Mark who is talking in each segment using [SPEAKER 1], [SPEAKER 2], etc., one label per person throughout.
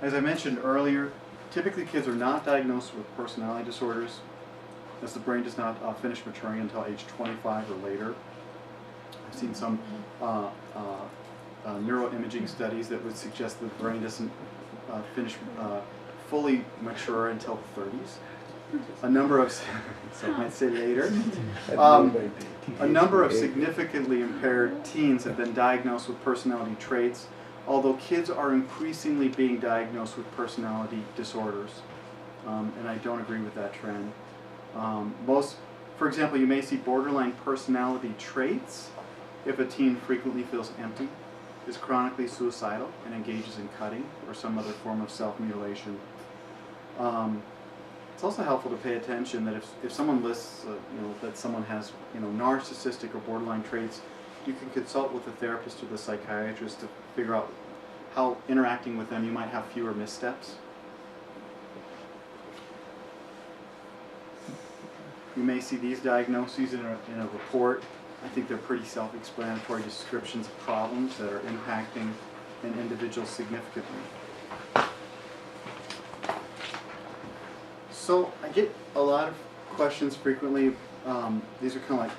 [SPEAKER 1] As I mentioned earlier, typically kids are not diagnosed with personality disorders, as the brain does not finish maturing until age 25 or later. I've seen some neuroimaging studies that would suggest that the brain doesn't finish fully mature until the 30s. A number of, some might say later, a number of significantly impaired teens have been diagnosed with personality traits, although kids are increasingly being diagnosed with personality disorders, and I don't agree with that trend. For example, you may see borderline personality traits if a teen frequently feels empty, is chronically suicidal, and engages in cutting or some other form of self-mutilation. It's also helpful to pay attention that if someone lists, that someone has, narcissistic or borderline traits, you can consult with the therapist or the psychiatrist to figure out how interacting with them you might have fewer missteps. You may see these diagnoses in a report. I think they're pretty self-explanatory descriptions of problems that are impacting an individual significantly. So I get a lot of questions frequently. These are kind of like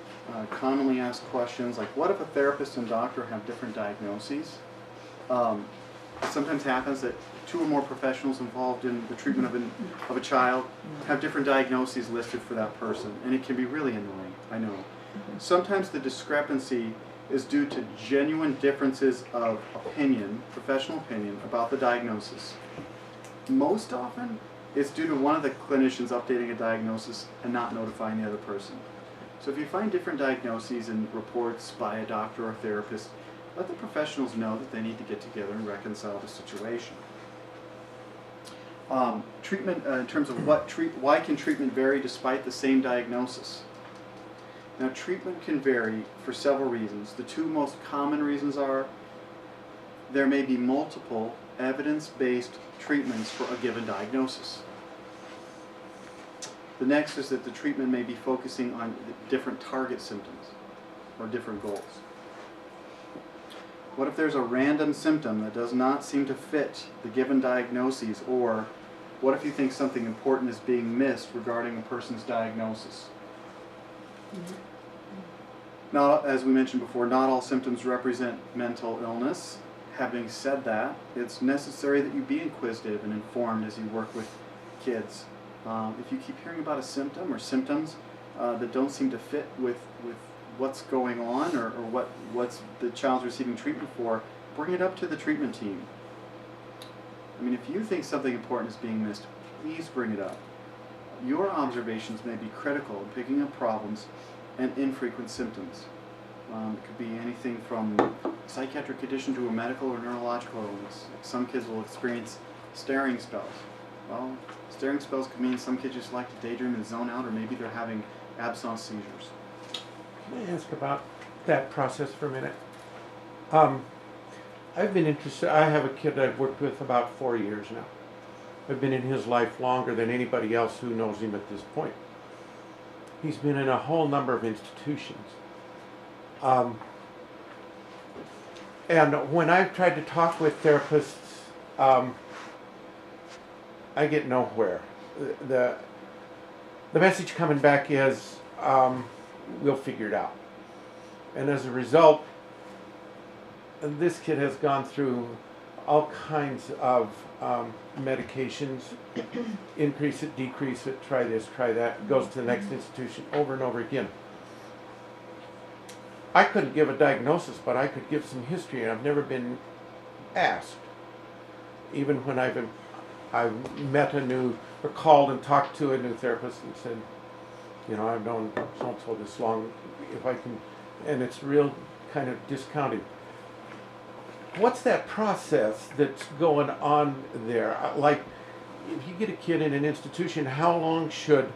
[SPEAKER 1] commonly asked questions, like what if a therapist and doctor have different diagnoses? Sometimes happens that two or more professionals involved in the treatment of a child have different diagnoses listed for that person, and it can be really annoying, I know. Sometimes the discrepancy is due to genuine differences of opinion, professional opinion, about the diagnosis. Most often, it's due to one of the clinicians updating a diagnosis and not notifying the other person. So if you find different diagnoses in reports by a doctor or therapist, let the professionals know that they need to get together and reconcile the situation. Treatment, in terms of why can treatment vary despite the same diagnosis? Now, treatment can vary for several reasons. The two most common reasons are there may be multiple evidence-based treatments for a given diagnosis. The next is that the treatment may be focusing on different target symptoms or different goals. What if there's a random symptom that does not seem to fit the given diagnoses, or what if you think something important is being missed regarding a person's diagnosis? Now, as we mentioned before, not all symptoms represent mental illness. Having said that, it's necessary that you be inquisitive and informed as you work with kids. If you keep hearing about a symptom or symptoms that don't seem to fit with what's going on or what's the child's receiving treatment for, bring it up to the treatment team. I mean, if you think something important is being missed, please bring it up. Your observations may be critical in picking up problems and infrequent symptoms. It could be anything from psychiatric condition to a medical or neurological illness. Some kids will experience staring spells. Well, staring spells could mean some kids just like to daydream and zone out, or maybe they're having absence seizures.
[SPEAKER 2] Can I ask about that process for a minute? I've been interested. I have a kid I've worked with about 4 years now. I've been in his life longer than anybody else who knows him at this point. He's been in a whole number of institutions. And when I've tried to talk with therapists, I get nowhere. The message coming back is, we'll figure it out. And as a result, this kid has gone through all kinds of medications, increase it, decrease it, try this, try that, goes to the next institution over and over again. I couldn't give a diagnosis, but I could give some history, and I've never been asked. Even when I've met or called and talked to a new therapist and said, I've known so-and-so this long, if I can, and it's real kind of discounted. What's that process that's going on there? Like, if you get a kid in an institution, how long should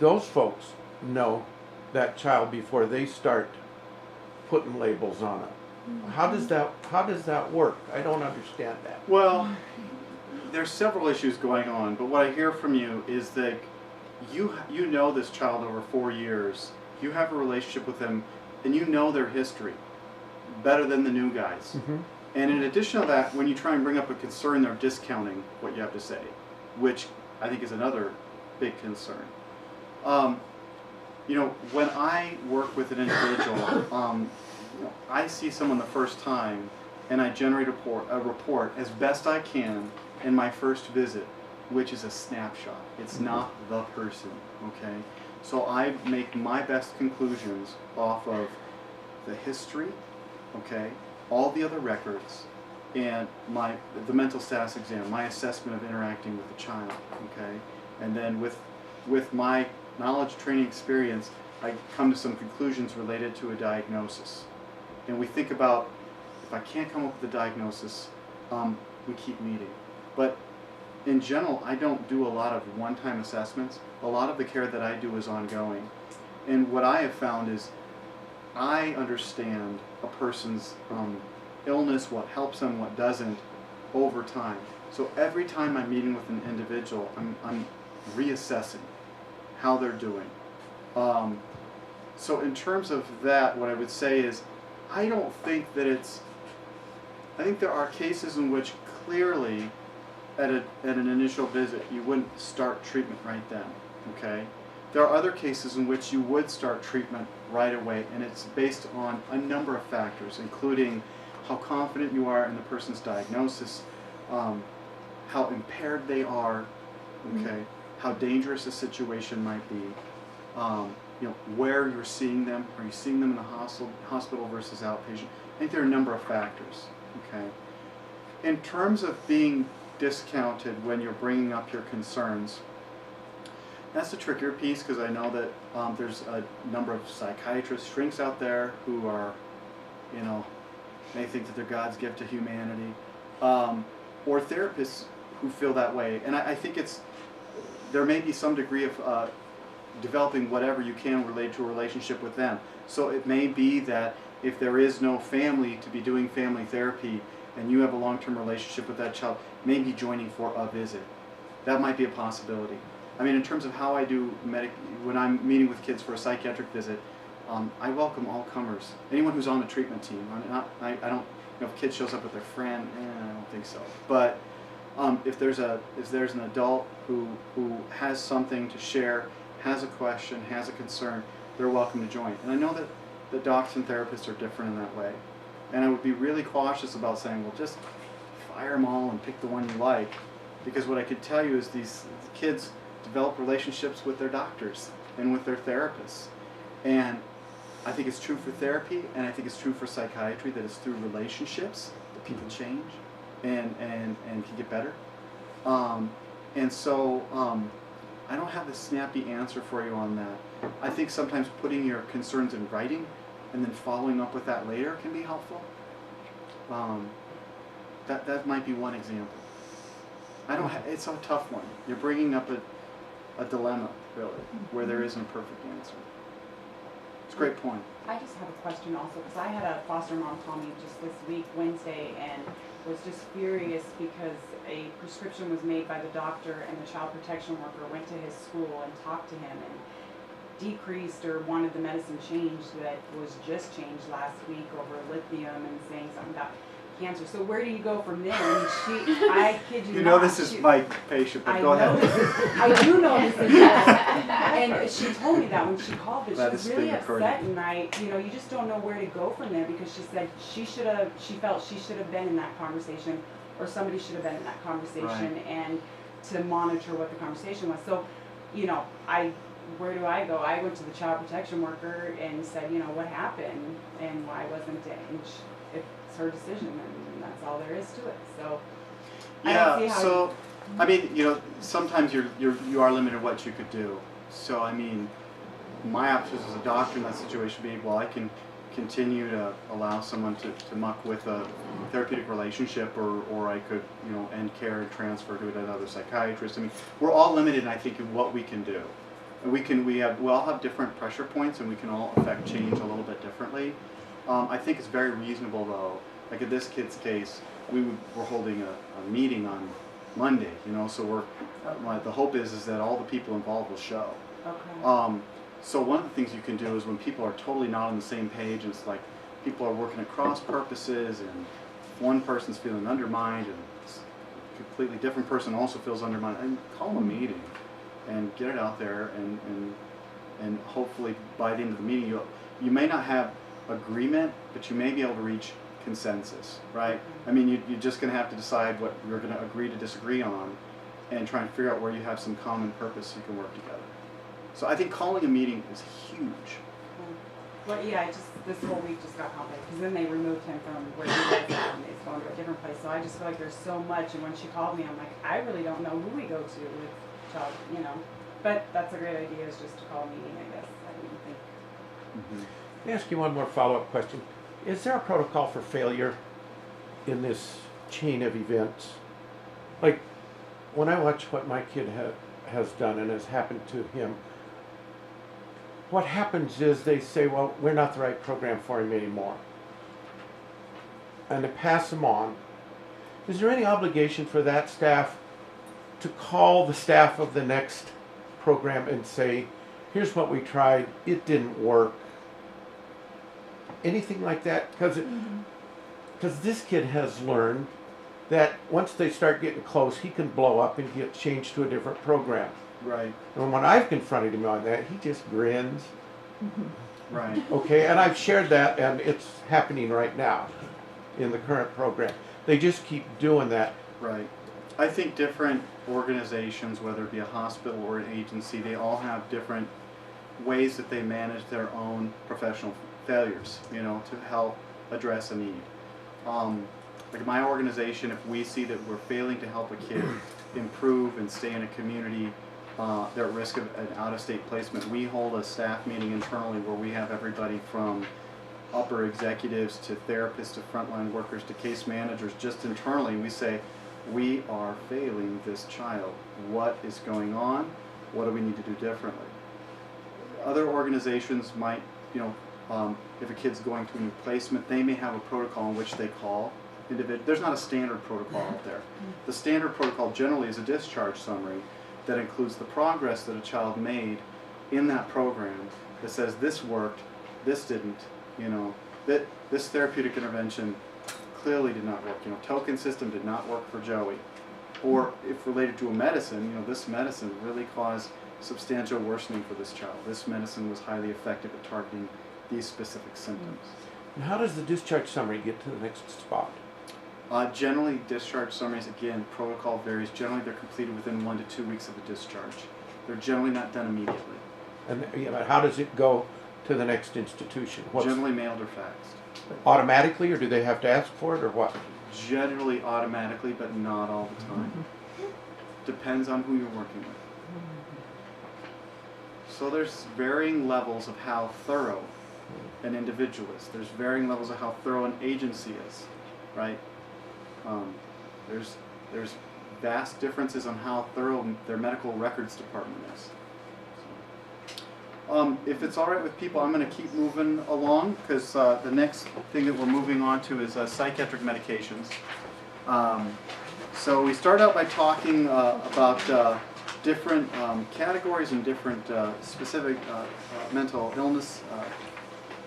[SPEAKER 2] those folks know that child before they start putting labels on it? How does that work? I don't understand that.
[SPEAKER 1] Well, there's several issues going on, but what I hear from you is that you know this child over 4 years. You have a relationship with them, and you know their history better than the new guys. And in addition to that, when you try and bring up a concern, they're discounting what you have to say, which I think is another big concern. You know, when I work with an individual, you know, I see someone the first time, and I generate a report as best I can in my first visit, which is a snapshot. It's not the person, okay? So I make my best conclusions off of the history, okay, all the other records, and the mental status exam, my assessment of interacting with the child, okay? And then with my knowledge, training, experience, I come to some conclusions related to a diagnosis. And we think about, if I can't come up with a diagnosis, we keep meeting. But in general, I don't do a lot of one-time assessments. A lot of the care that I do is ongoing. And what I have found is I understand a person's illness, what helps them, what doesn't, over time. So every time I'm meeting with an individual, I'm reassessing how they're doing. So in terms of that, what I would say is, I don't think that I think there are cases in which clearly at an initial visit you wouldn't start treatment right then, okay? There are other cases in which you would start treatment right away, and it's based on a number of factors, including how confident you are in the person's diagnosis, how impaired they are, okay, how dangerous a situation might be, you know, where you're seeing them. Are you seeing them in the hospital versus outpatient? I think there are a number of factors, okay? In terms of being discounted when you're bringing up your concerns, that's the trickier piece, because I know that there's a number of psychiatrists, shrinks out there who are, you know, they think that they're God's gift to humanity, or therapists who feel that way. And I think there may be some degree of developing whatever you can related to a relationship with them. So it may be that if there is no family to be doing family therapy, and you have a long-term relationship with that child, maybe joining for a visit. That might be a possibility. I mean, in terms of how I do when I'm meeting with kids for a psychiatric visit, I welcome all comers. Anyone who's on the treatment team. I don't, you know, if a kid shows up with their friend, I don't think so. But if there's an adult who has something to share, has a question, has a concern, they're welcome to join. And I know that the docs and therapists are different in that way. And I would be really cautious about saying, well, just fire them all and pick the one you like. Because what I could tell you is these kids develop relationships with their doctors and with their therapists. And I think it's true for therapy, and I think it's true for psychiatry, that it's through relationships that people change and can get better. And so I don't have the snappy answer for you on that. I think sometimes putting your concerns in writing and then following up with that later can be helpful. That might be one example. It's a tough one. You're bringing up a dilemma, really, where there isn't a perfect answer. It's a great point.
[SPEAKER 3] I just have a question also, because I had a foster mom call me just this week, Wednesday, and was just furious because a prescription was made by the doctor, and the child protection worker went to his school and talked to him and decreased or wanted the medicine changed that was just changed last week over lithium, and saying something about cancer. So where do you go from there? I kid you not.
[SPEAKER 1] You know this is my patient, but go ahead.
[SPEAKER 3] I do know this is and she told me that when she called, but she was really upset, and you just don't know where to go from there, because she said she felt she should have been in that conversation, or somebody should have been in that conversation, right, and to monitor what the conversation was. So, where do I go? I went to the child protection worker and said, what happened and why wasn't it? And it's her decision, and that's all there is to it. So
[SPEAKER 1] yeah. I don't see how sometimes you are limited what you could do. So I mean, my options as a doctor in that situation would be, well, I can continue to allow someone to muck with a therapeutic relationship, or I could end care and transfer to another psychiatrist. I mean, we're all limited, I think, in what we can do. And we all have different pressure points, and we can all affect change a little bit differently. I think it's very reasonable, though. Like in this kid's case, we're holding a meeting on Monday, so the hope is that all the people involved will show.
[SPEAKER 3] Okay.
[SPEAKER 1] So one of the things you can do is when people are totally not on the same page, and it's like people are working at cross purposes and if one person's feeling undermined and a completely different person also feels undermined, and call a meeting and get it out there, and hopefully by the end of the meeting you may not have agreement, but you may be able to reach consensus, right? I mean, you're just going to have to decide what you're going to agree to disagree on and try and figure out where you have some common purpose so you can work together. So I think calling a meeting is huge.
[SPEAKER 3] Well, yeah, this whole week just got complicated because then they removed him from where he was at and he's going to a different place. So I just feel like there's so much, and when she called me, I'm like, I really don't know who we go to with child, you know. But that's a great idea, is just to call a meeting, I guess. I didn't think.
[SPEAKER 2] Let me ask you one more follow-up question. Is there a protocol for failure in this chain of events? Like, when I watch what my kid has done and has happened to him, what happens is they say, well, we're not the right program for him anymore. And they pass him on. Is there any obligation for that staff to call the staff of the next program and say, here's what we tried, it didn't work? Anything like that? Because this kid has learned that once they start getting close, he can blow up and get changed to a different program.
[SPEAKER 1] Right.
[SPEAKER 2] And when I've confronted him on that, he just grins.
[SPEAKER 1] Right.
[SPEAKER 2] Okay, and I've shared that, and it's happening right now in the current program. They just keep doing that.
[SPEAKER 1] Right. I think different organizations, whether it be a hospital or an agency, they all have different ways that they manage their own professional failures, you know, to help address a need. Like my organization, if we see that we're failing to help a kid improve and stay in a community, they're at risk of an out-of-state placement, we hold a staff meeting internally where we have everybody from upper executives to therapists to frontline workers to case managers just internally, and we say, we are failing this child. What is going on? What do we need to do differently? Other organizations might, you know, if a kid's going to a new placement, they may have a protocol in which they call individual. There's not a standard protocol out there. The standard protocol generally is a discharge summary that includes the progress that a child made in that program that says this worked, this didn't, you know, that this therapeutic intervention clearly did not work. You know, token system did not work for Joey. Or if related to a medicine, you know, this medicine really caused substantial worsening for this child. This medicine was highly effective at targeting these specific symptoms.
[SPEAKER 2] And how does the discharge summary get to the next spot?
[SPEAKER 1] Generally, discharge summaries, again, protocol varies. Generally, they're completed within 1 to 2 weeks of a discharge. They're generally not done immediately.
[SPEAKER 2] And yeah, but how does it go to the next institution?
[SPEAKER 1] Generally mailed or faxed.
[SPEAKER 2] Automatically, or do they have to ask for it, or what?
[SPEAKER 1] Generally automatically, but not all the time. Depends on who you're working with. So there's varying levels of how thorough an individual is. There's varying levels of how thorough an agency is, right? There's vast differences on how thorough their medical records department is. So, if it's all right with people, I'm going to keep moving along because the next thing that we're moving on to is psychiatric medications. So we start out by talking about different categories and different specific mental illness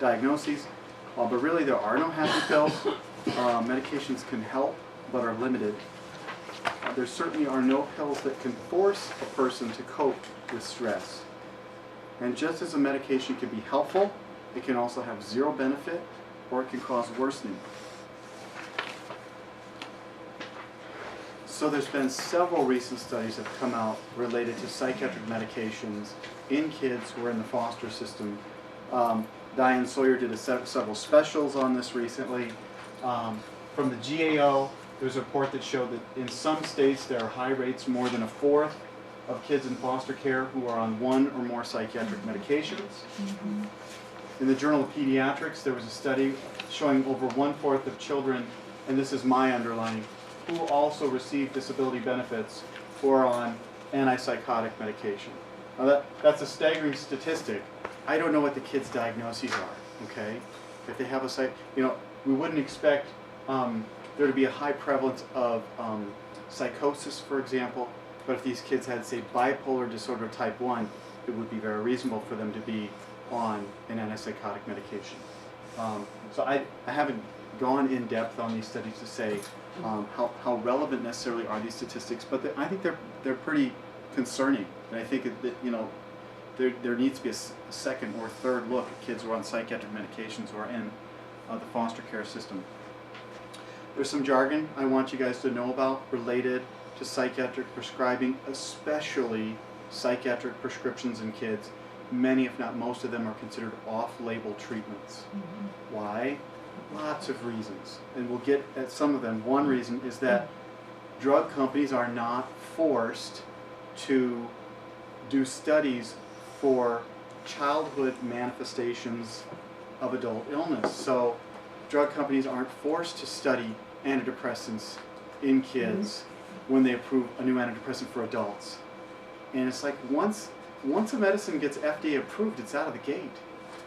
[SPEAKER 1] diagnoses, but really there are no happy pills. Medications can help, but are limited. There certainly are no pills that can force a person to cope with stress. And just as a medication can be helpful, it can also have zero benefit, or it can cause worsening. So there's been several recent studies that have come out related to psychiatric medications in kids who are in the foster system. Diane Sawyer did several specials on this recently. From the GAO, there's a report that showed that in some states there are high rates, more than a fourth of kids in foster care who are on one or more psychiatric medications. In the Journal of Pediatrics, there was a study showing over 1/4 of children, and this is my underlining, who also receive disability benefits who are on antipsychotic medication. Now that's a staggering statistic. I don't know what the kids' diagnoses are, okay? If they have a we wouldn't expect there to be a high prevalence of psychosis, for example, but if these kids had, say, bipolar disorder type 1, it would be very reasonable for them to be on an antipsychotic medication. So I haven't gone in depth on these studies to say how relevant necessarily are these statistics, but I think they're pretty concerning, and I think that there needs to be a second or third look at kids who are on psychiatric medications or in the foster care system. There's some jargon I want you guys to know about related to psychiatric prescribing, especially psychiatric prescriptions in kids. Many, if not most of them, are considered off-label treatments. Mm-hmm. Why? Lots of reasons, and we'll get at some of them. One reason is that drug companies are not forced to do studies for childhood manifestations of adult illness. So drug companies aren't forced to study antidepressants in kids when they approve a new antidepressant for adults. And it's like once a medicine gets FDA approved, it's out of the gate.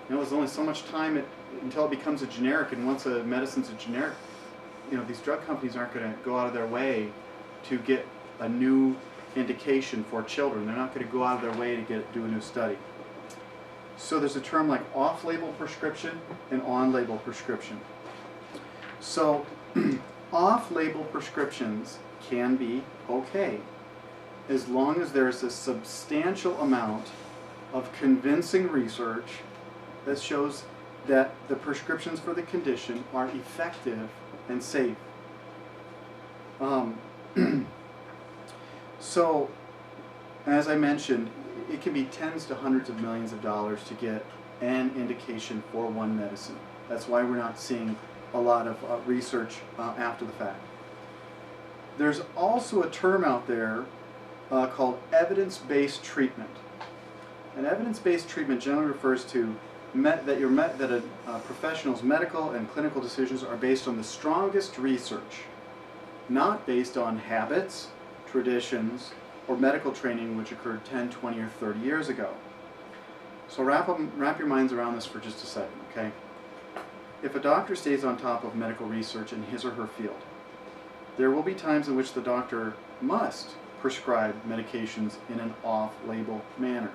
[SPEAKER 1] You know, there's only so much time until it becomes a generic, and once a medicine's a generic, you know, these drug companies aren't going to go out of their way to get a new indication for children. They're not going to go out of their way to do a new study. So there's a term like off-label prescription and on-label prescription. So off-label prescriptions can be okay as long as there's a substantial amount of convincing research that shows that the prescriptions for the condition are effective and safe. So, as I mentioned, it can be tens to hundreds of millions of dollars to get an indication for one medicine. That's why we're not seeing a lot of research after the fact. There's also a term out there called evidence-based treatment. And evidence-based treatment generally refers to that a professional's medical and clinical decisions are based on the strongest research, not based on habits, traditions, or medical training which occurred 10, 20, or 30 years ago. So wrap your minds around this for just a second, okay? If a doctor stays on top of medical research in his or her field, there will be times in which the doctor must prescribe medications in an off-label manner.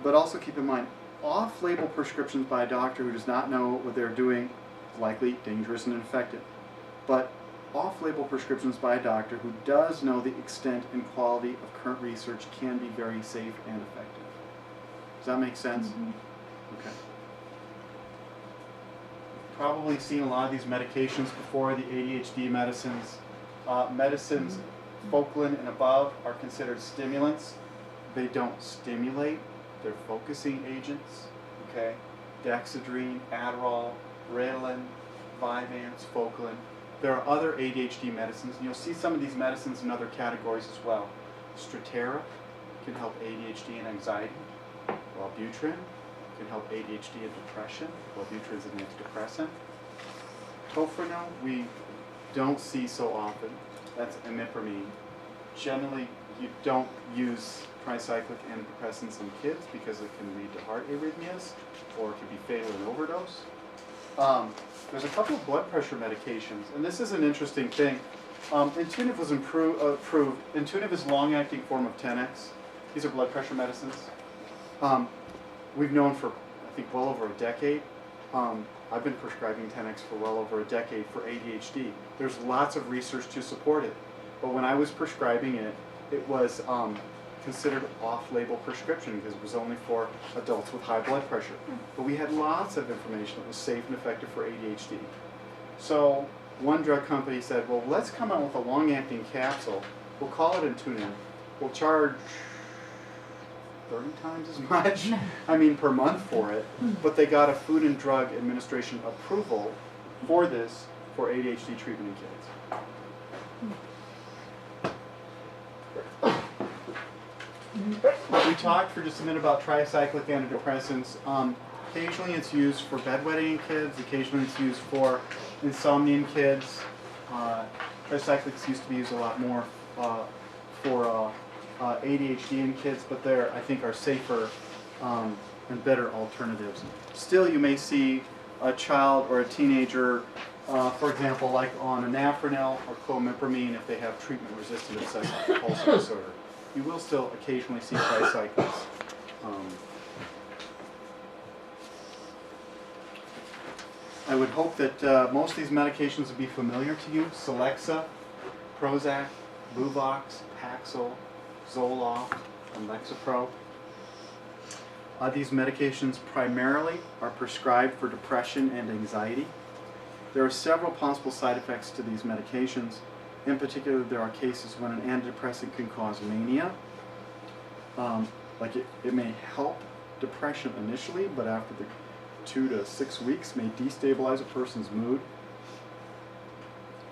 [SPEAKER 1] But also keep in mind, off-label prescriptions by a doctor who does not know what they're doing is likely dangerous and ineffective. But off-label prescriptions by a doctor who does know the extent and quality of current research can be very safe and effective. Does that make sense? Mm-hmm. Okay. Probably seen a lot of these medications before, the ADHD medicines. Medicines, Focalin and above, are considered stimulants. They don't stimulate, they're focusing agents. Okay? Dexedrine, Adderall, Ritalin, Vyvanse, Focalin. There are other ADHD medicines, and you'll see some of these medicines in other categories as well. Strattera can help ADHD and anxiety. Wellbutrin can help ADHD and depression. Wellbutrin is an antidepressant. Tofranil we don't see so often. That's imipramine. Generally, you don't use tricyclic antidepressants in kids because it can lead to heart arrhythmias or it can be fatal in overdose. There's a couple of blood pressure medications, and this is an interesting thing. Intuniv was approved. Intuniv is a long-acting form of Tenex. These are blood pressure medicines. We've known for, I think, well over a decade. I've been prescribing Tenex for well over a decade for ADHD. There's lots of research to support it. But when I was prescribing it, it was considered off-label prescription because it was only for adults with high blood pressure. But we had lots of information that was safe and effective for ADHD. So one drug company said, well, let's come out with a long-acting capsule. We'll call it Intuniv. We'll charge 30 times as much, per month for it. But they got a Food and Drug Administration approval for this for ADHD treatment in kids. We talked for just a minute about tricyclic antidepressants. Occasionally it's used for bedwetting in kids. Occasionally it's used for insomnia in kids. Tricyclics used to be used a lot more for ADHD in kids, but there I think are safer and better alternatives. Still, you may see a child or a teenager, for example, like on anafranil or clomipramine if they have treatment-resistant obsessive compulsive disorder. You will still occasionally see tricyclics. I would hope that most of these medications would be familiar to you. Celexa, Prozac, Luvox, Paxil, Zoloft, and Lexapro. These medications primarily are prescribed for depression and anxiety. There are several possible side effects to these medications. In particular, there are cases when an antidepressant can cause mania. It may help depression initially, but after the 2 to 6 weeks may destabilize a person's mood.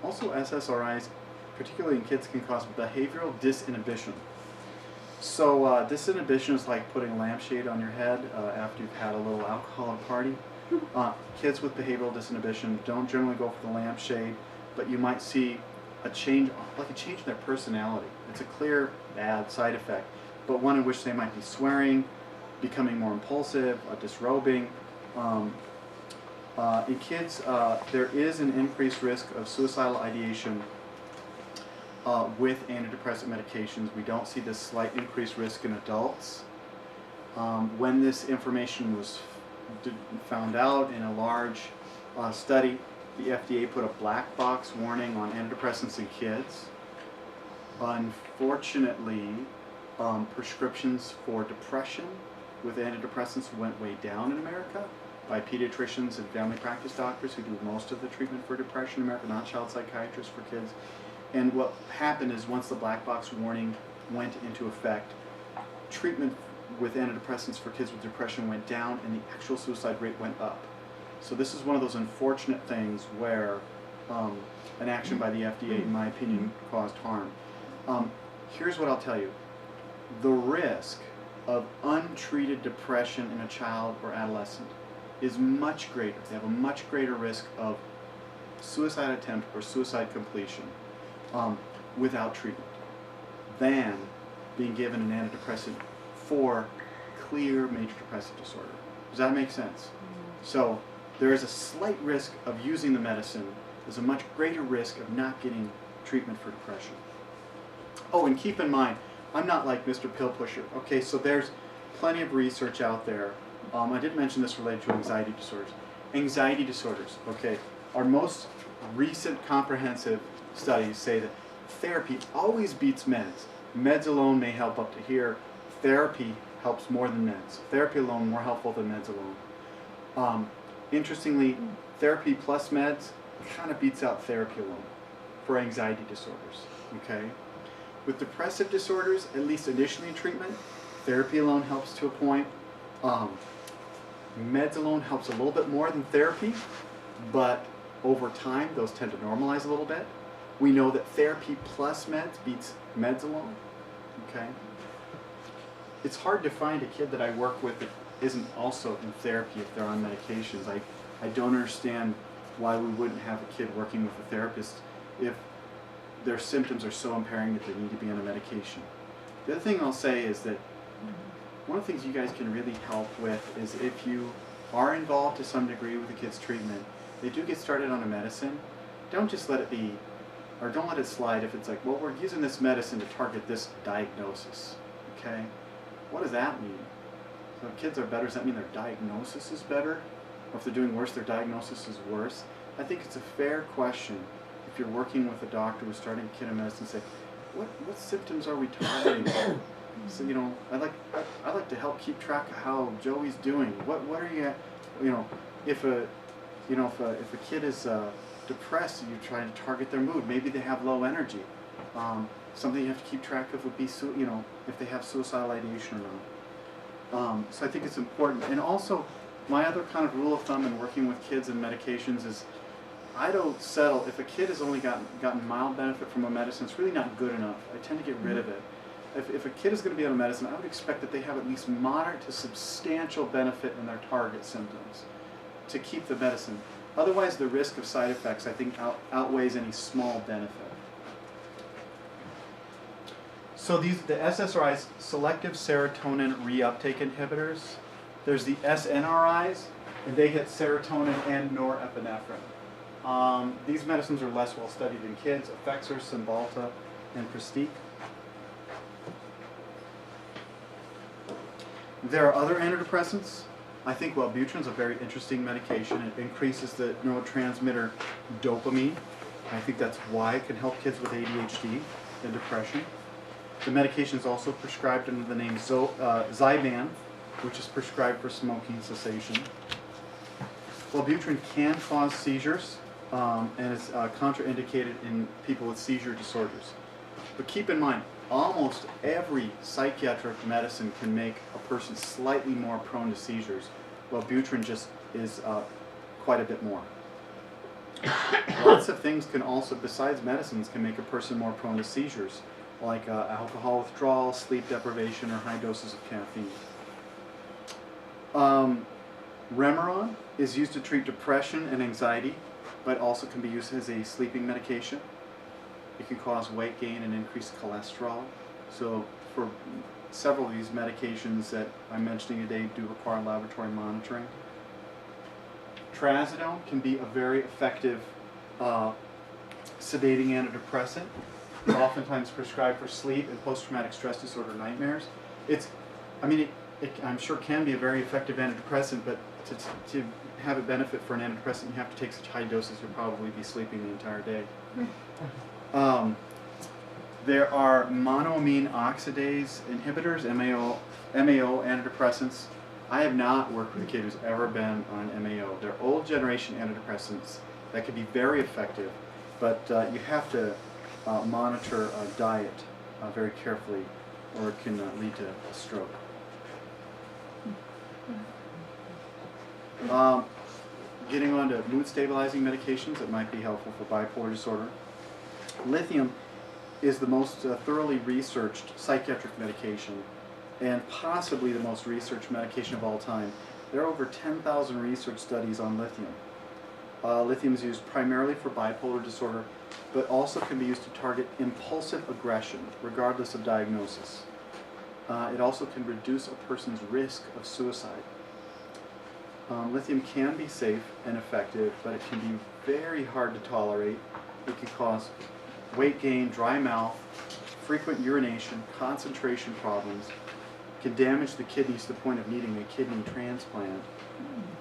[SPEAKER 1] Also, SSRIs, particularly in kids, can cause behavioral disinhibition. So disinhibition is like putting a lampshade on your head after you've had a little alcoholic party. Kids with behavioral disinhibition don't generally go for the lampshade, but you might see a change in their personality. It's a clear bad side effect, but one in which they might be swearing, becoming more impulsive, disrobing. In kids, there is an increased risk of suicidal ideation with antidepressant medications. We don't see this slight increased risk in adults. When this information was found out in a large study, the FDA put a black box warning on antidepressants in kids. Unfortunately, prescriptions for depression with antidepressants went way down in America by pediatricians and family practice doctors who do most of the treatment for depression in America, not child psychiatrists for kids. And what happened is once the black box warning went into effect, treatment with antidepressants for kids with depression went down and the actual suicide rate went up. So this is one of those unfortunate things where an action by the FDA, in my opinion, caused harm. Here's what I'll tell you. The risk of untreated depression in a child or adolescent is much greater. They have a much greater risk of suicide attempt or suicide completion without treatment than being given an antidepressant for clear major depressive disorder. Does that make sense? So there is a slight risk of using the medicine. There's a much greater risk of not getting treatment for depression. Oh, and keep in mind, I'm not like Mr. Pill Pusher. Okay, so there's plenty of research out there. I did mention this related to anxiety disorders. Anxiety disorders, okay, our most recent comprehensive studies say that therapy always beats meds. Meds alone may help up to here. Therapy helps more than meds. Therapy alone more helpful than meds alone. Interestingly, therapy plus meds kind of beats out therapy alone for anxiety disorders, okay? With depressive disorders, at least initially in treatment, therapy alone helps to a point. Meds alone helps a little bit more than therapy, but over time, those tend to normalize a little bit. We know that therapy plus meds beats meds alone, okay? It's hard to find a kid that I work with that isn't also in therapy if they're on medications. I don't understand why we wouldn't have a kid working with a therapist if their symptoms are so impairing that they need to be on a medication. The other thing I'll say is that one of the things you guys can really help with is if you are involved to some degree with a kid's treatment, they do get started on a medicine, don't just let it be, or don't let it slide if it's like, well, we're using this medicine to target this diagnosis, okay? What does that mean? So if kids are better, does that mean their diagnosis is better? Or if they're doing worse, their diagnosis is worse? I think it's a fair question if you're working with a doctor who's starting a kid on medicine, say, what symptoms are we targeting? So, you know, I like to help keep track of how Joey's doing. What are you, you know, if a kid is depressed, you try to target their mood. Maybe they have low energy. Something you have to keep track of would be, you know, if they have suicidal ideation or not. So I think it's important. And also, my other kind of rule of thumb in working with kids and medications is I don't settle. If a kid has only gotten mild benefit from a medicine, it's really not good enough. I tend to get rid of it. If a kid is going to be on a medicine, I would expect that they have at least moderate to substantial benefit in their target symptoms to keep the medicine. Otherwise, the risk of side effects, I think, outweighs any small benefit. So the SSRIs, selective serotonin reuptake inhibitors, there's the SNRIs, and they hit serotonin and norepinephrine. These medicines are less well studied in kids, Effexor, Cymbalta, and Pristiq. There are other antidepressants. I think Wellbutrin's a very interesting medication. It increases the neurotransmitter dopamine. I think that's why it can help kids with ADHD and depression. The medication is also prescribed under the name Zyban, which is prescribed for smoking cessation. Wellbutrin can cause seizures, and is contraindicated in people with seizure disorders. But keep in mind, almost every psychiatric medicine can make a person slightly more prone to seizures. Wellbutrin just is quite a bit more. Lots of things can also, besides medicines, can make a person more prone to seizures, like alcohol withdrawal, sleep deprivation, or high doses of caffeine. Remeron is used to treat depression and anxiety, but also can be used as a sleeping medication. It can cause weight gain and increased cholesterol. So for several of these medications that I'm mentioning today do require laboratory monitoring. Trazodone can be a very effective sedating antidepressant. It's oftentimes prescribed for sleep and post-traumatic stress disorder nightmares. I'm sure can be a very effective antidepressant, but to have a benefit for an antidepressant, you have to take such high doses you'll probably be sleeping the entire day. There are monoamine oxidase inhibitors, MAO antidepressants. I have not worked with a kid who's ever been on an MAO. They're old generation antidepressants that can be very effective, but you have to monitor a diet very carefully, or it can lead to a stroke. Getting on to mood stabilizing medications that might be helpful for bipolar disorder. Lithium is the most thoroughly researched psychiatric medication, and possibly the most researched medication of all time. There are over 10,000 research studies on lithium. Lithium is used primarily for bipolar disorder, but also can be used to target impulsive aggression, regardless of diagnosis. It also can reduce a person's risk of suicide. Lithium can be safe and effective, but it can be very hard to tolerate. It can cause weight gain, dry mouth, frequent urination, concentration problems. It can damage the kidneys to the point of needing a kidney transplant.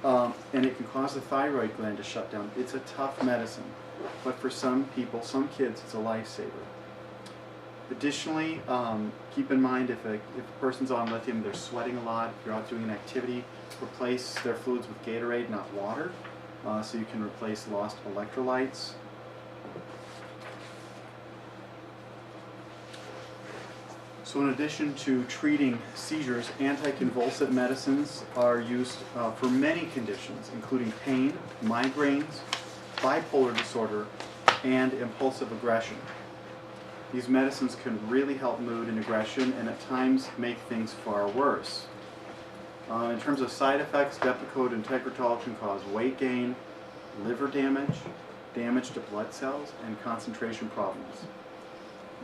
[SPEAKER 1] And it can cause the thyroid gland to shut down. It's a tough medicine, but for some people, some kids, it's a lifesaver. Additionally, keep in mind if a person's on lithium, they're sweating a lot. If you're out doing an activity, replace their fluids with Gatorade, not water, so you can replace lost electrolytes. So in addition to treating seizures, anticonvulsant medicines are used for many conditions, including pain, migraines, bipolar disorder, and impulsive aggression. These medicines can really help mood and aggression, and at times make things far worse. In terms of side effects, Depakote and Tegretol can cause weight gain, liver damage, damage to blood cells, and concentration problems.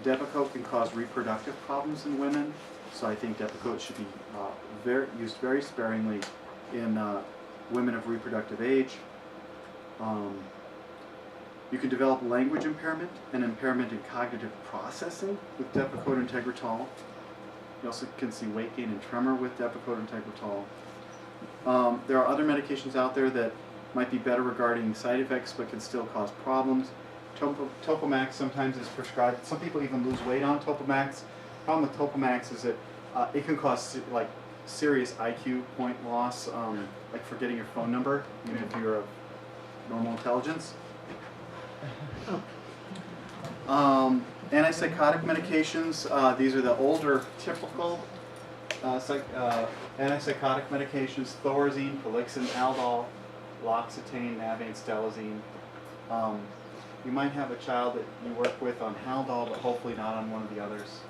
[SPEAKER 1] Depakote can cause reproductive problems in women, so I think Depakote should be used very sparingly in women of reproductive age. You can develop language impairment and impairment in cognitive processing with Depakote and Tegretol. You also can see weight gain and tremor with Depakote and Tegretol. There are other medications out there that might be better regarding side effects but can still cause problems. Topamax sometimes is prescribed. Some people even lose weight on Topamax. The problem with Topamax is that it can cause serious IQ point loss, like forgetting your phone number, even if you're of normal intelligence. Antipsychotic medications, these are the older typical antipsychotic medications: Thorazine, Prolixin, Aldol, L'Occitane, Navane, Stelazine. You might have a child that you work with on Haldol, but hopefully not on one of the others.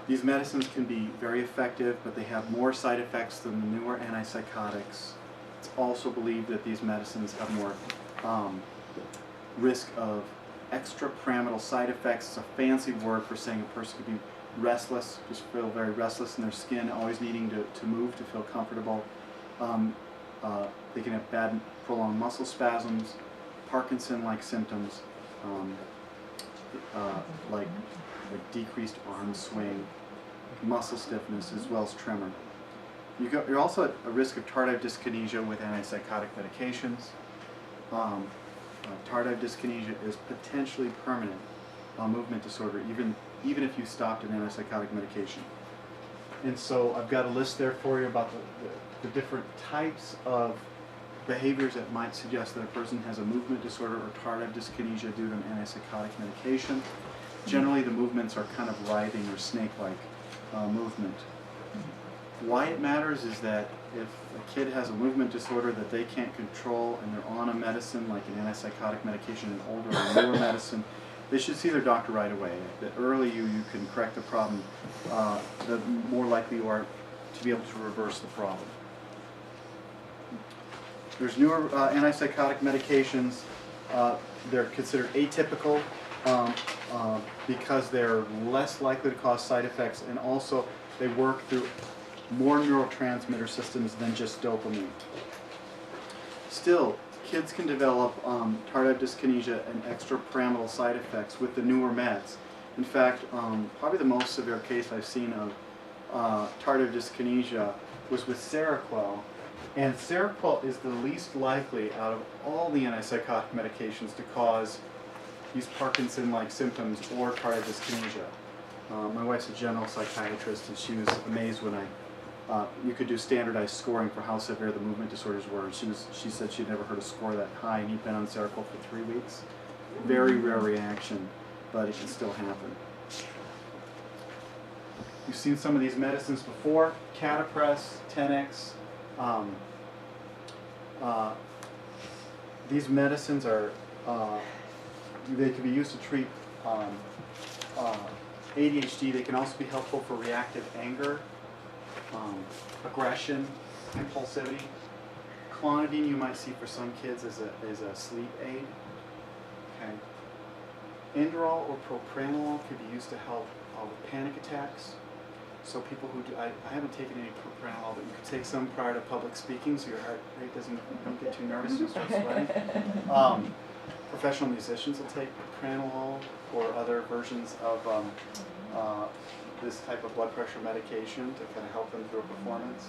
[SPEAKER 1] These medicines can be very effective, but they have more side effects than the newer antipsychotics. It's also believed that these medicines have more risk of extrapyramidal side effects. It's a fancy word for saying a person could be restless, just feel very restless in their skin, always needing to move to feel comfortable. They can have bad prolonged muscle spasms, Parkinson-like symptoms, like decreased arm swing, muscle stiffness, as well as tremor. You're also at a risk of tardive dyskinesia with antipsychotic medications. Tardive dyskinesia is potentially permanent movement disorder, even if you stopped an antipsychotic medication. And so I've got a list there for you about the different types of behaviors that might suggest that a person has a movement disorder or tardive dyskinesia due to an antipsychotic medication. Generally, the movements are kind of writhing or snake-like movement. Why it matters is that if a kid has a movement disorder that they can't control and they're on a medicine like an antipsychotic medication, an older or newer medicine, they should see their doctor right away. The earlier you can correct the problem, the more likely you are to be able to reverse the problem. There's newer antipsychotic medications. They're considered atypical because they're less likely to cause side effects, and also they work through more neurotransmitter systems than just dopamine. Still, kids can develop tardive dyskinesia and extrapyramidal side effects with the newer meds. In fact, probably the most severe case I've seen of tardive dyskinesia was with Seroquel. And Seroquel is the least likely out of all the antipsychotic medications to cause these Parkinson-like symptoms or tardive dyskinesia. My wife's a general psychiatrist, and she was amazed when you could do standardized scoring for how severe the movement disorders were. She said she'd never heard a score that high, and he'd been on Seroquel for 3 weeks. Very rare reaction, but it can still happen. You've seen some of these medicines before: Catapress, Tenex. These medicines are they can be used to treat ADHD. They can also be helpful for reactive anger, aggression, impulsivity. Clonidine you might see for some kids as a sleep aid. Okay. Inderal or propranolol could be used to help with panic attacks. So people who do, I haven't taken any propranolol, but you could take some prior to public speaking so your heart rate don't get too nervous and start sweating. Professional musicians will take propranolol or other versions of this type of blood pressure medication to kind of help them through a performance.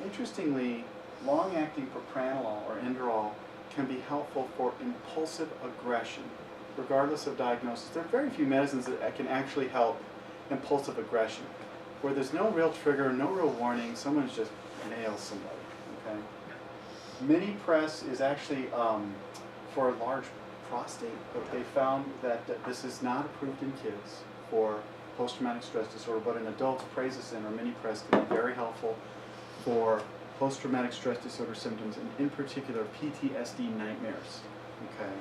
[SPEAKER 1] Interestingly, long-acting propranolol or Inderal can be helpful for impulsive aggression, regardless of diagnosis. There are very few medicines that can actually help impulsive aggression, where there's no real trigger, no real warning, someone's just nails somebody. Okay. Minipress is actually for a large prostate, but they found that this is not approved in kids for post-traumatic stress disorder, but in adults, Prazosin or Minipress can be very helpful for post-traumatic stress disorder symptoms, and in particular PTSD nightmares. Okay.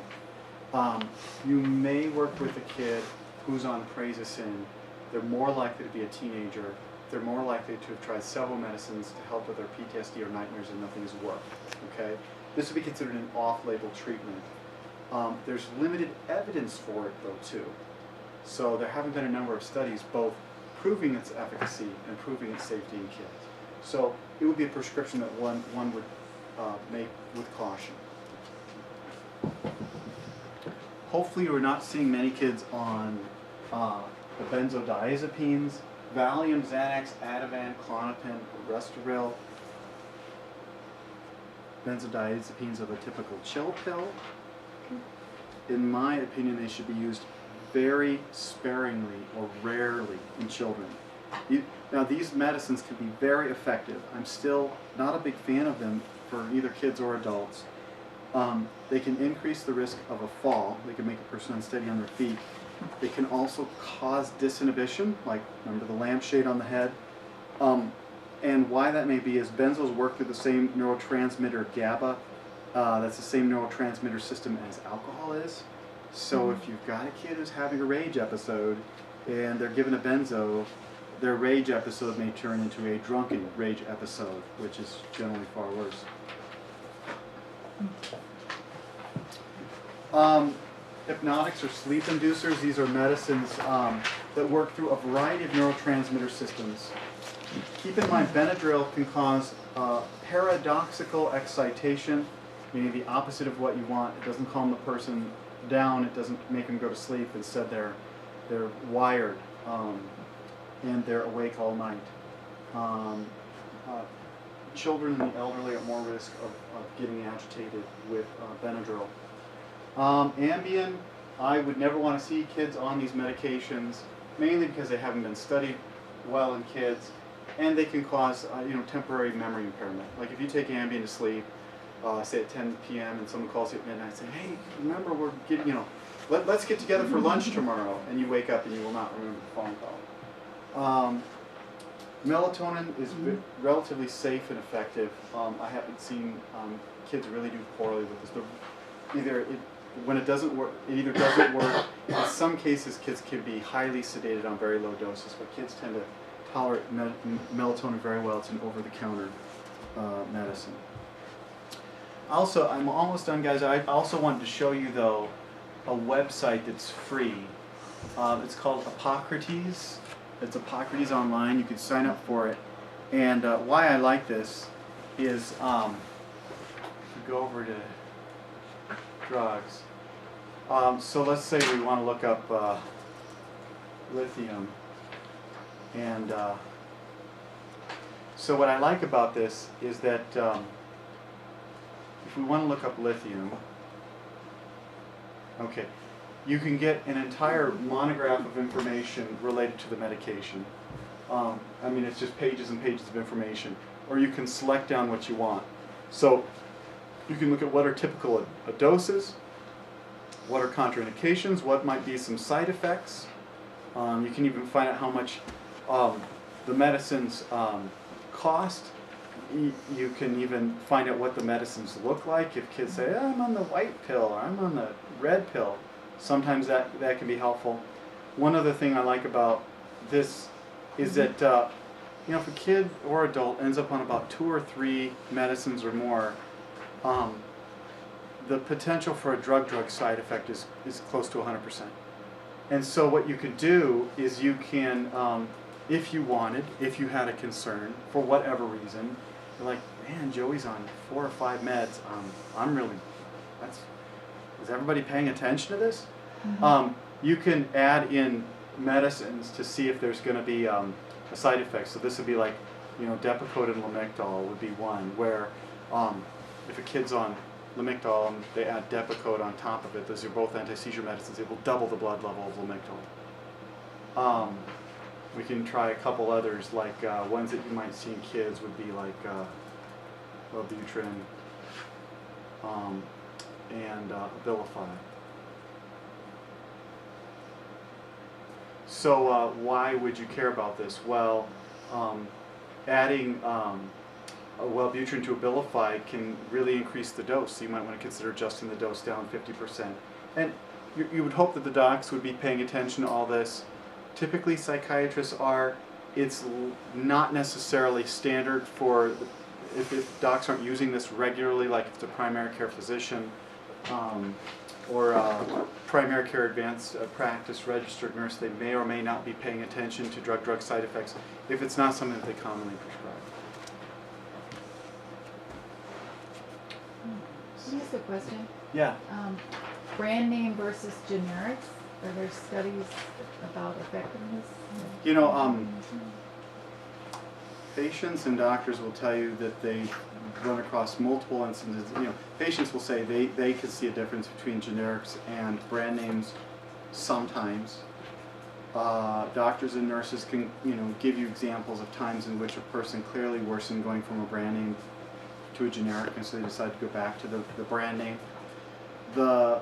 [SPEAKER 1] You may work with a kid who's on Prazosin. They're more likely to be a teenager. They're more likely to have tried several medicines to help with their PTSD or nightmares, and nothing's worked. Okay? This would be considered an off-label treatment. There's limited evidence for it, though, too. So there haven't been a number of studies both proving its efficacy and proving its safety in kids. So it would be a prescription that one would make with caution. Hopefully you're not seeing many kids on the benzodiazepines, Valium, Xanax, Ativan, Klonopin, Restoril. Benzodiazepines are the typical chill pill. In my opinion, they should be used very sparingly or rarely in children. Now, these medicines can be very effective. I'm still not a big fan of them for either kids or adults. They can increase the risk of a fall. They can make a person unsteady on their feet. They can also cause disinhibition, like, remember the lampshade on the head? And why that may be is benzos work through the same neurotransmitter GABA. That's the same neurotransmitter system as alcohol is. So if you've got a kid who's having a rage episode and they're given a benzo, their rage episode may turn into a drunken rage episode, which is generally far worse. Hypnotics or sleep inducers, these are medicines that work through a variety of neurotransmitter systems. Keep in mind, Benadryl can cause paradoxical excitation, meaning the opposite of what you want. It doesn't calm the person down, it doesn't make them go to sleep. Instead, they're wired and they're awake all night. children and the elderly are more risk of getting agitated with Benadryl. Ambien, I would never want to see kids on these medications, mainly because they haven't been studied well in kids, and they can cause temporary memory impairment. Like if you take Ambien to sleep, say at 10 p.m. and someone calls you at midnight and say, hey, remember we're getting, let's get together for lunch tomorrow, and you wake up and you will not remember the phone call. Melatonin is relatively safe and effective. I haven't seen kids really do poorly with this. When it doesn't work, it either doesn't work. In some cases, kids can be highly sedated on very low doses, but kids tend to tolerate melatonin very well. It's an over-the-counter medicine. Also, I'm almost done, guys. I also wanted to show you, though, a website that's free. It's called Hippocrates. It's Hippocrates online. You can sign up for it. And why I like this is, if we go over to drugs. So let's say we want to look up lithium. And so what I like about this is that if we want to look up lithium, okay, you can get an entire monograph of information related to the medication. I mean, it's just pages and pages of information. Or you can select down what you want. So you can look at what are typical doses, what are contraindications, what might be some side effects. You can even find out how much the medicines cost. You can even find out what the medicines look like. If kids say, I'm on the white pill, or I'm on the red pill, sometimes that can be helpful. One other thing I like about this is that if a kid or adult ends up on about 2 or 3 medicines or more, the potential for a drug side effect is close to 100%. And so what you could do is you can, if you wanted, if you had a concern, for whatever reason, you're like, man, Joey's on 4 or 5 meds, is everybody paying attention to this? Mm-hmm. You can add in medicines to see if there's going to be a side effect. So this would be like, Depakote and Lamictal would be one, where if a kid's on Lamictal and they add Depakote on top of it, those are both anti-seizure medicines, it will double the blood level of Lamictal. We can try a couple others, like ones that you might see in kids would be like Wellbutrin and Abilify. So why would you care about this? Well, adding Wellbutrin to Abilify can really increase the dose, so you might want to consider adjusting the dose down 50%. And you would hope that the docs would be paying attention to all this. Typically psychiatrists are. It's not necessarily standard for, if docs aren't using this regularly, like if it's a primary care physician or primary care advanced practice registered nurse, they may or may not be paying attention to drug side effects if it's not something that they commonly prescribe.
[SPEAKER 4] Can I ask a question?
[SPEAKER 1] Yeah.
[SPEAKER 4] Brand name versus generics. Are there studies about effectiveness?
[SPEAKER 1] Patients and doctors will tell you that they run across multiple instances. Patients will say they could see a difference between generics and brand names sometimes. Doctors and nurses can give you examples of times in which a person clearly worsened going from a brand name to a generic, and so they decide to go back to the brand name. The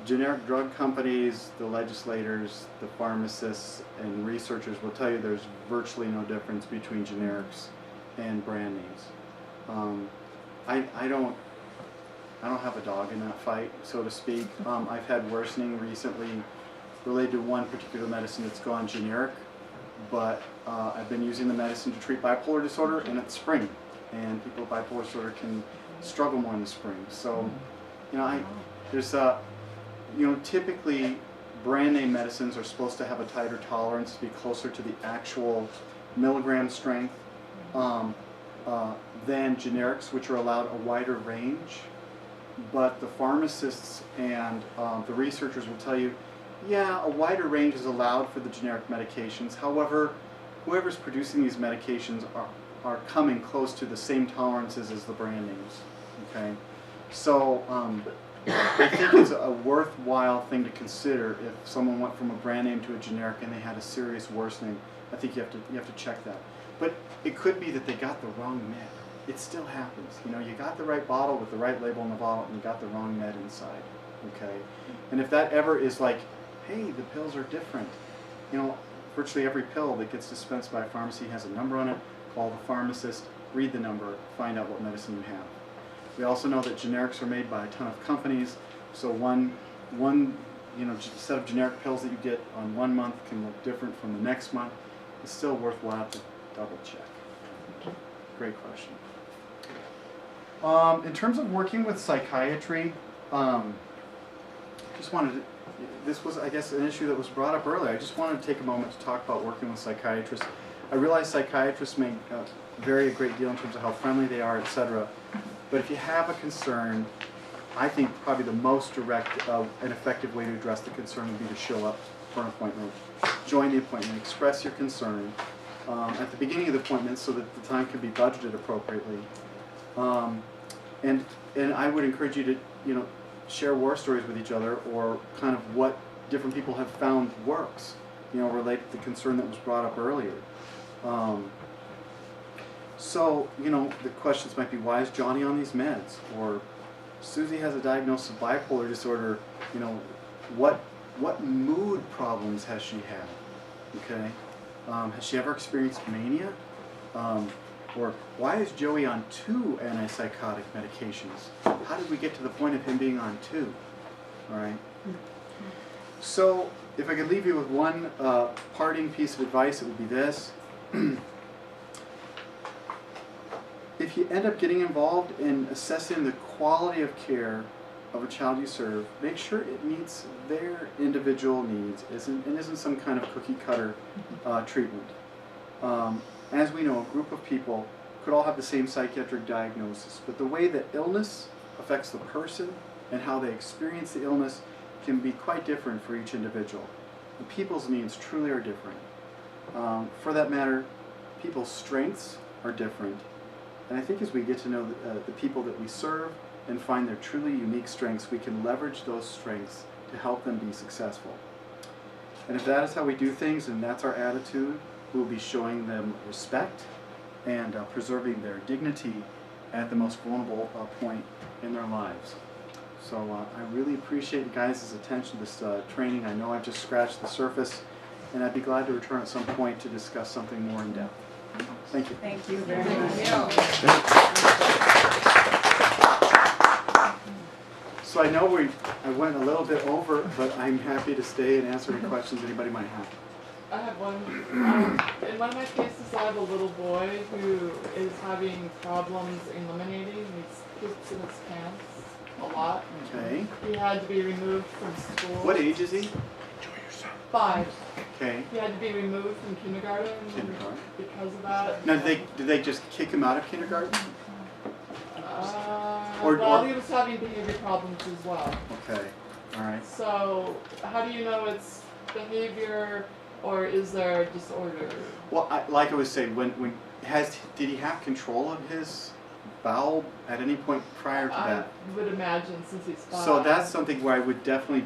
[SPEAKER 1] generic drug companies, the legislators, the pharmacists, and researchers will tell you there's virtually no difference between generics and brand names. I don't have a dog in that fight, so to speak. I've had worsening recently related to one particular medicine that's gone generic, but I've been using the medicine to treat bipolar disorder, and it's spring, and people with bipolar disorder can struggle more in the spring. So, typically brand name medicines are supposed to have a tighter tolerance, to be closer to the actual milligram strength than generics, which are allowed a wider range. But the pharmacists and the researchers will tell you, yeah, a wider range is allowed for the generic medications. However, whoever's producing these medications are coming close to the same tolerances as the brand names. Okay, so I think it's a worthwhile thing to consider if someone went from a brand name to a generic and they had a serious worsening. I think you have to check that. But it could be that they got the wrong med. It still happens. You know, you got the right bottle with the right label on the bottle, and you got the wrong med inside. Okay, and if that ever is like, hey, the pills are different. You know, virtually every pill that gets dispensed by a pharmacy has a number on it. Call the pharmacist, read the number, find out what medicine you have. We also know that generics are made by a ton of companies, so one set of generic pills that you get on 1 month can look different from the next month. It's still worthwhile to double check. Great question. In terms of working with psychiatry, just wanted to, this was, I guess, an issue that was brought up earlier. I just wanted to take a moment to talk about working with psychiatrists. I realize psychiatrists may vary a great deal in terms of how friendly they are, etc. But if you have a concern, I think probably the most direct and effective way to address the concern would be to show up for an appointment, join the appointment, express your concern at the beginning of the appointment so that the time can be budgeted appropriately. And I would encourage you to share war stories with each other, or kind of what different people have found works, related to the concern that was brought up earlier. So, the questions might be, why is Johnny on these meds? Or Susie has a diagnosis of bipolar disorder, what mood problems has she had? Okay? Has she ever experienced mania? Or why is Joey on 2 antipsychotic medications? How did we get to the point of him being on 2? All right? So, if I could leave you with one parting piece of advice, it would be this. If you end up getting involved in assessing the quality of care of a child you serve, make sure it meets their individual needs and isn't some kind of cookie-cutter treatment. As we know, a group of people could all have the same psychiatric diagnosis, but the way that illness affects the person and how they experience the illness can be quite different for each individual. And people's needs truly are different. For that matter, people's strengths are different. And I think as we get to know the people that we serve and find their truly unique strengths, we can leverage those strengths to help them be successful. And if that is how we do things and that's our attitude, we'll be showing them respect and preserving their dignity at the most vulnerable point in their lives. So I really appreciate you guys' attention to this training. I know I've just scratched the surface, and I'd be glad to return at some point to discuss something more in depth. Thank you.
[SPEAKER 3] Thank you very much.
[SPEAKER 1] So I know I went a little bit over, but I'm happy to stay and answer any questions anybody might have.
[SPEAKER 5] I have one. In one of my cases, I have a little boy who is having problems eliminating. He poops in his pants a lot.
[SPEAKER 1] Okay.
[SPEAKER 5] He had to be removed from school.
[SPEAKER 1] What age is he?
[SPEAKER 5] 5.
[SPEAKER 1] Okay.
[SPEAKER 5] He had to be removed from kindergarten. Because of that.
[SPEAKER 1] Now, did they just kick him out of kindergarten?
[SPEAKER 5] Well, he was having behavior problems as well.
[SPEAKER 1] Okay. All right.
[SPEAKER 5] So, how do you know it's behavior, or is there a disorder?
[SPEAKER 1] Well, like I was saying, did he have control of his bowel at any point prior to that?
[SPEAKER 5] I would imagine, since he's 5.
[SPEAKER 1] So that's something where I would definitely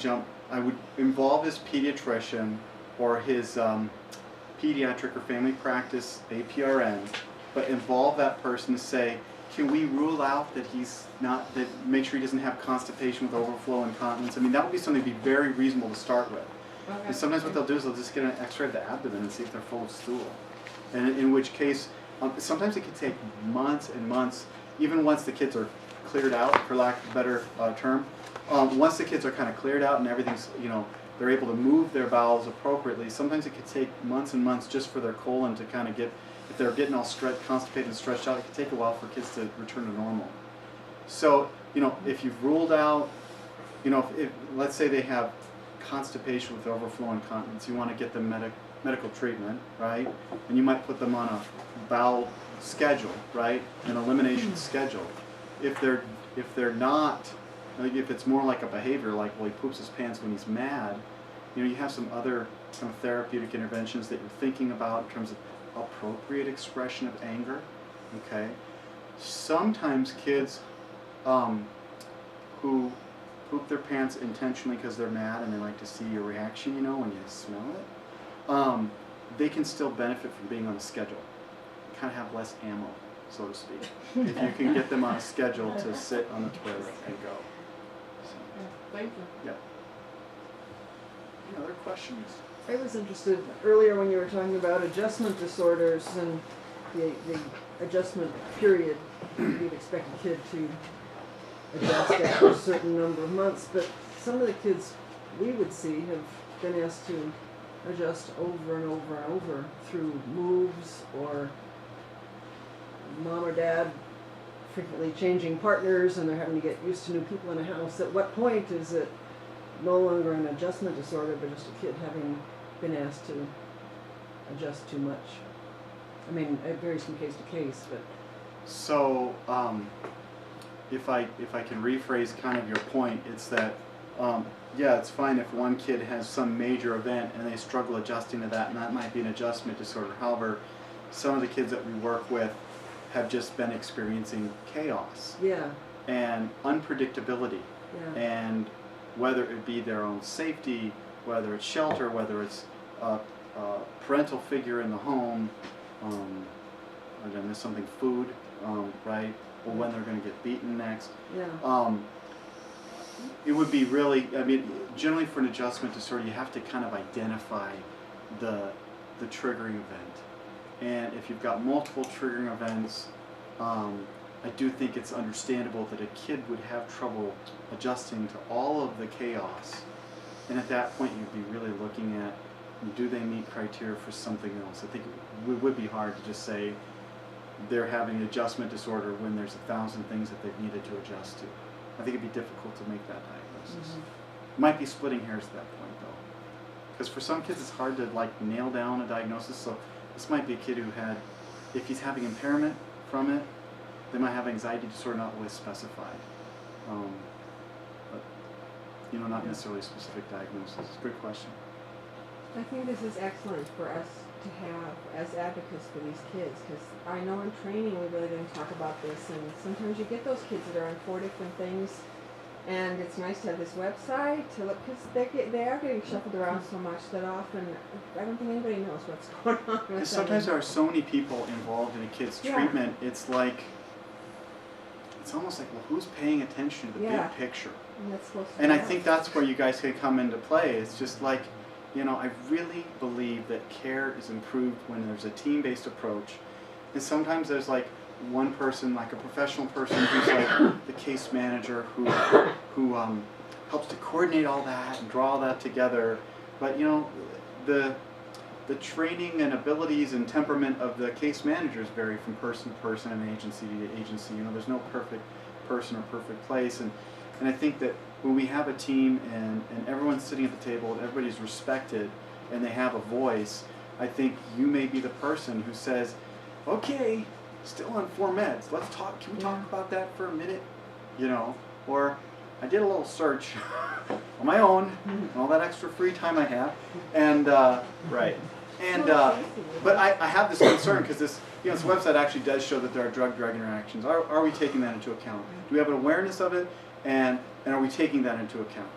[SPEAKER 1] I would involve his pediatrician or his pediatric or family practice APRN, but involve that person to say, can we rule out that make sure he doesn't have constipation with overflow incontinence? I mean, that would be something to be very reasonable to start with.
[SPEAKER 5] Okay.
[SPEAKER 1] And sometimes what they'll do is they'll just get an X-ray of the abdomen and see if they're full of stool. And in which case, sometimes it can take months and months, even once the kids are cleared out, for lack of a better term. Once the kids are kind of cleared out and everything's, they're able to move their bowels appropriately, sometimes it could take months and months just for their colon to kind of if they're getting all constipated and stretched out, it could take a while for kids to return to normal. So, if you've ruled out, if let's say they have constipation with overflow incontinence, you want to get them medical treatment, right? And you might put them on a bowel schedule, right? An elimination schedule. If they're not, if it's more like a behavior, like, well, he poops his pants when he's mad, you have some other kind of therapeutic interventions that you're thinking about in terms of appropriate expression of anger. Okay? Sometimes kids who poop their pants intentionally because they're mad and they like to see your reaction, you know, when you smell it, they can still benefit from being on a schedule. Kind of have less ammo, so to speak, if you can get them on a schedule to sit on the toilet and go. So,
[SPEAKER 5] Yeah, thank you.
[SPEAKER 1] yeah. Any other questions?
[SPEAKER 6] I was interested earlier when you were talking about adjustment disorders and the adjustment period. You'd expect a kid to adjust after a certain number of months, but some of the kids we would see have been asked to adjust over and over and over through moves or mom or dad frequently changing partners and they're having to get used to new people in a house. At what point is it no longer an adjustment disorder but just a kid having been asked to adjust too much? I mean, it varies from case to case, but...
[SPEAKER 1] So, if I can rephrase kind of your point, it's that, yeah, it's fine if one kid has some major event and they struggle adjusting to that, and that might be an adjustment disorder. However, some of the kids that we work with have just been experiencing chaos
[SPEAKER 6] Yeah,
[SPEAKER 1] and unpredictability,
[SPEAKER 6] yeah.
[SPEAKER 1] and whether it be their own safety, whether it's shelter, whether it's a parental figure in the home, or did I miss something, food, right, or when they're going to get beaten next.
[SPEAKER 6] Yeah.
[SPEAKER 1] It would be really, I mean, generally for an adjustment disorder, you have to kind of identify the triggering event. And if you've got multiple triggering events, I do think it's understandable that a kid would have trouble adjusting to all of the chaos. And at that point, you'd be really looking at, do they meet criteria for something else? I think it would be hard to just say they're having an adjustment disorder when there's 1,000 things that they've needed to adjust to. I think it'd be difficult to make that diagnosis.
[SPEAKER 6] Mm-hmm.
[SPEAKER 1] Might be splitting hairs at that point, though. Because for some kids, it's hard to like nail down a diagnosis. So this might be a kid who had, if he's having impairment from it, they might have anxiety disorder, not always specified. But, you know, not necessarily a specific diagnosis. Good question.
[SPEAKER 7] I think this is excellent for us to have as advocates for these kids, because I know in training we really didn't talk about this, and sometimes you get those kids that are on 4 different things, and it's nice to have this website to look, because they are getting shuffled around so much that often I don't think anybody knows what's going on with them.
[SPEAKER 1] Sometimes there are so many people involved in a kid's treatment, it's like, it's almost like, well, who's paying attention to the big picture?
[SPEAKER 7] And that's supposed to
[SPEAKER 1] And I
[SPEAKER 7] be
[SPEAKER 1] think that's where you guys can come into play. It's just like, you know, I really believe that care is improved when there's a team-based approach. And sometimes there's like one person, like a professional person who's like the case manager who helps to coordinate all that and draw all that together. But, you know, the training and abilities and temperament of the case managers vary from person to person and agency to agency. You know, there's no perfect person or perfect place. And I think that when we have a team and everyone's sitting at the table and everybody's respected and they have a voice, I think you may be the person who says, okay, still on 4 meds, let's talk, can we talk about that for a minute? You know, or I did a little search on my own and all that extra free time I have, and right. And but I have this concern because this, you know, this website actually does show that there are drug-drug interactions. Are we taking that into account? Do we have an awareness of it, and are we taking that into account?